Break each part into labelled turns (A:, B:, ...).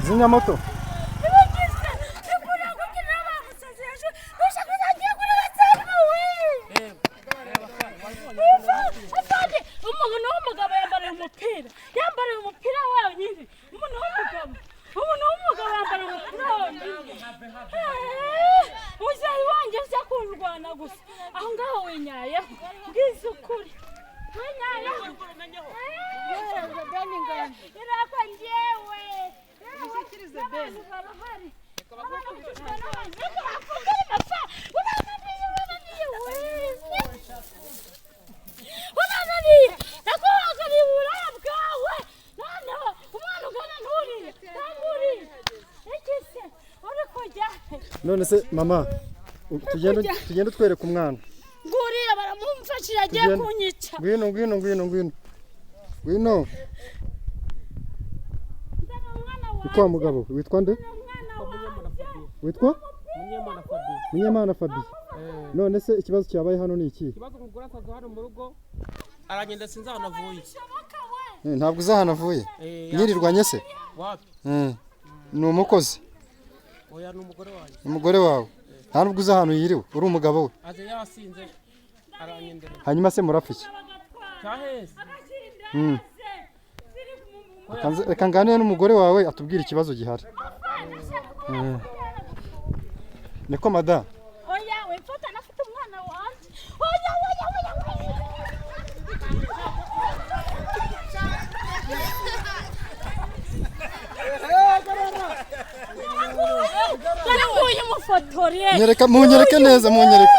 A: Zinyamoto.
B: Umugabo yambara umupira wawe nyine. Umugabo yambara umupira uzayi wanjye uza kurwana gusa aho ngaho wenyayeho bwiza ukuri wenyayeho irakwa njyewe bishikirize bene
A: None se mama tugende twereka umwana
B: nguriya baramumfashira agiye kunyica
A: ngwino Kwa mugabo witwa nde? Witwa Munyemana Fabi. None se ikibazo cyabaye hano ni iki?
C: Ikibazo umugore akaza hano mu rugo aragenda sinza hano avuye.
A: Ntabwo uza hano avuye. Nyirirwanye se?
C: Wapi?
A: Ni umukozi.
C: Oya ni umugore wanjye.
A: Umugore wawe. Nta nubwo uza hano yiriwe uri umugabo we.
C: Aje yasinze aranyendera.
A: Hanyuma se murapfa iki?
C: Cyaheze.
A: Reka nganire n'umugore wawe atubwira ikibazo gihari. Niko mada.
B: Oya we mfata nafite umwana wanjye. Oya mufotore.
A: Nyereka munyereke neza munyereke.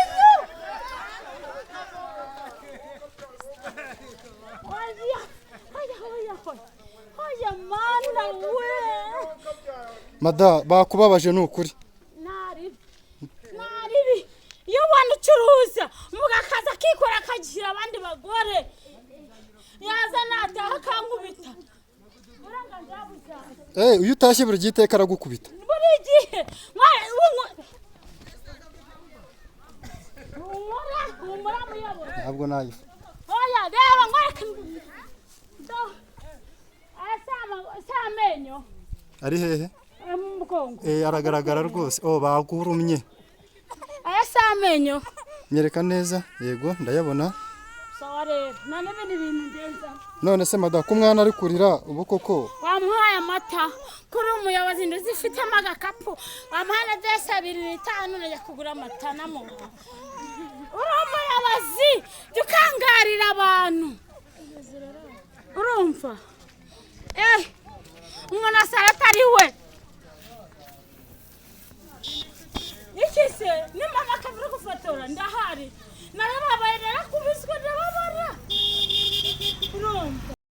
A: Mada bakubabaje nukuri.
B: Naribi. Iyo wanucuruza mugakaza kikora akagira abandi bagore. Yaza nataha kankubita.
A: Uyu utashye buri giteka aragukubita.
B: Buri gihe. Umura muyabona.
A: Ntabwo nayifa.
B: Oya reba ngweke. Amenyo.
A: Ari hehe?
B: Mugongo.
A: Aragaragara rwose. Bagurumye.
B: Aya amenyo.
A: Nyereka neza. Yego ndayabona.
B: Sore, nane bintu ndenza.
A: None se mada ko umwana ari kurira ubu koko.
B: Wamuhaye amata kuri umuyobozi nduzifite amagakapu. Wamuhana desa 2.5 najya kugura amata namo. Uri umuyobozi dukangarira abantu. Urumva? Umwana saratari we. Iki se ni mama kabura gufotora ndahari. Naraba